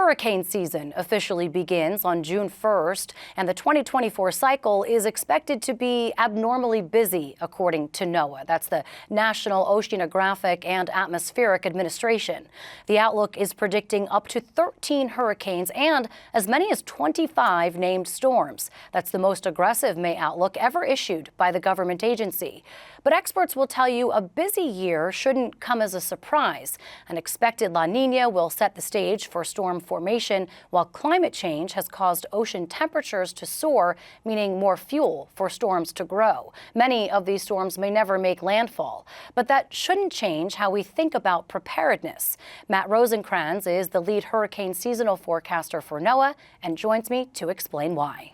Hurricane season officially begins on June 1st, and the 2024 cycle is expected to be abnormally busy, according to NOAA. That's the National Oceanographic and Atmospheric Administration. The outlook is predicting up to 13 hurricanes and as many as 25 named storms. That's the most aggressive May outlook ever issued by the government agency. But experts will tell you a busy year shouldn't come as a surprise. An expected La Nina will set the stage for storm formation, while climate change has caused ocean temperatures to soar, meaning more fuel for storms to grow. Many of these storms may never make landfall, but that shouldn't change how we think about preparedness. Matt Rosenkrantz is the lead hurricane seasonal forecaster for NOAA and joins me to explain why.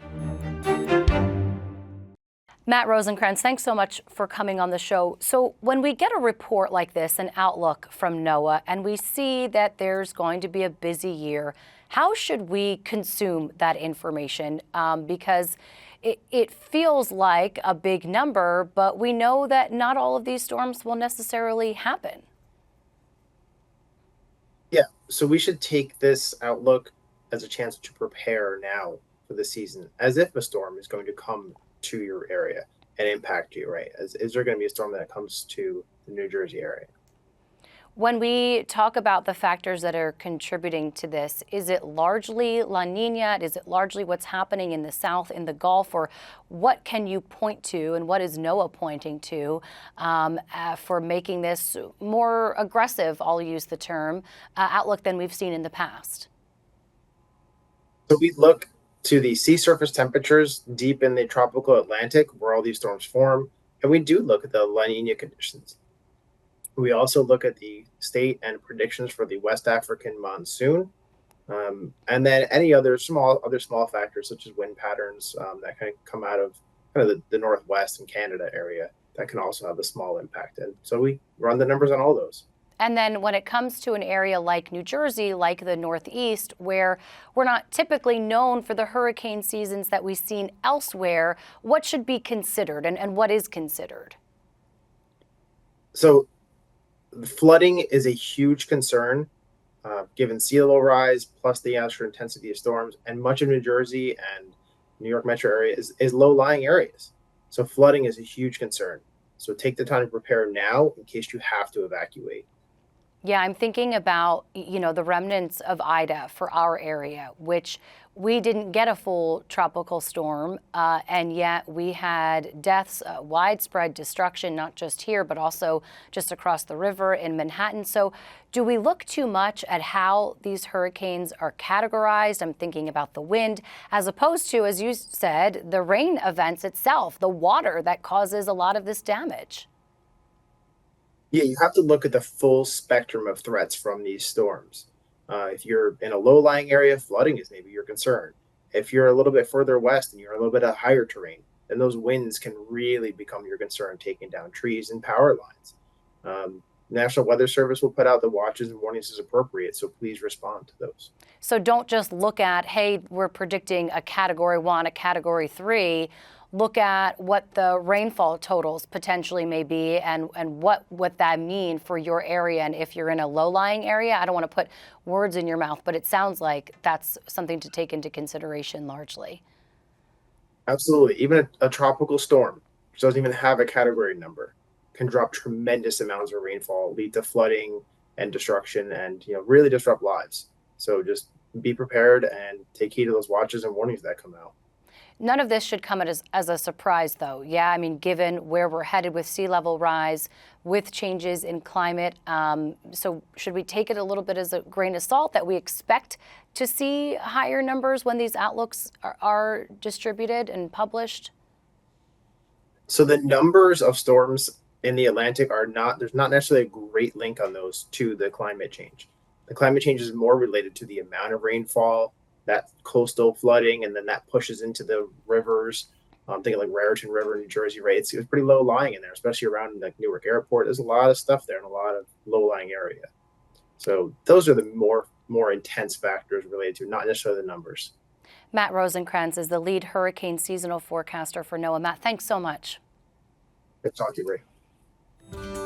Matt Rosenkrantz, thanks so much for coming on the show. So when we get a report like this, an outlook from NOAA, and we see that there's going to be a busy year, how should we consume that information? Because it feels like a big number, but we know that not all of these storms will necessarily happen. Yeah, so we should take this outlook as a chance to prepare now for the season, as if a storm is going to come to your area and impact you, right? Is there going to be a storm that comes to the New Jersey area? When we talk about the factors that are contributing to this, is it largely La Nina? Is it largely what's happening in the South, in the Gulf? Or what can you point to, and what is NOAA pointing to for making this more aggressive, I'll use the term, outlook than we've seen in the past? So we look to the sea surface temperatures deep in the tropical Atlantic where all these storms form, and we do look at the La Nina conditions. We also look at the state and predictions for the West African monsoon, and then any other small factors such as wind patterns that can come out of kind of the Northwest and Canada area that can also have a small impact. And so we run the numbers on all those. And then when it comes to an area like New Jersey, like the Northeast, where we're not typically known for the hurricane seasons that we've seen elsewhere, what should be considered and what is considered? So flooding is a huge concern given sea level rise plus the extra intensity of storms, and much of New Jersey and New York metro area is low-lying areas. So flooding is a huge concern. So take the time to prepare now in case you have to evacuate. Yeah, I'm thinking about, the remnants of Ida for our area, which we didn't get a full tropical storm, and yet we had deaths, widespread destruction, not just here, but also just across the river in Manhattan. So do we look too much at how these hurricanes are categorized? I'm thinking about the wind, as opposed to, as you said, the rain events itself, the water that causes a lot of this damage. Yeah, you have to look at the full spectrum of threats from these storms. If you're in a low-lying area, flooding is maybe your concern. If you're a little bit further west and you're a little bit of higher terrain, then those winds can really become your concern, taking down trees and power lines. National Weather Service will put out the watches and warnings as appropriate, so please respond to those. So don't just look at, hey, we're predicting a Category 1, a Category 3. Look at what the rainfall totals potentially may be and what that mean for your area. And if you're in a low-lying area, I don't want to put words in your mouth, but it sounds like that's something to take into consideration largely. Absolutely. Even a tropical storm, which doesn't even have a category number, can drop tremendous amounts of rainfall, lead to flooding and destruction, and really disrupt lives. So just be prepared and take heed of those watches and warnings that come out. None of this should come as a surprise, though. Yeah, I mean, given where we're headed with sea level rise, with changes in climate. So should we take it a little bit as a grain of salt that we expect to see higher numbers when these outlooks are distributed and published? So the numbers of storms in the Atlantic there's not necessarily a great link on those to the climate change. The climate change is more related to the amount of rainfall, that coastal flooding, and then that pushes into the rivers. I'm thinking like Raritan River, New Jersey, right? It's pretty low lying in there, especially around like Newark Airport. There's a lot of stuff there in a lot of low lying area. So those are the more intense factors related to, not necessarily the numbers. Matt Rosenkrantz is the lead hurricane seasonal forecaster for NOAA. Matt, thanks so much. Good talking to you, Ray.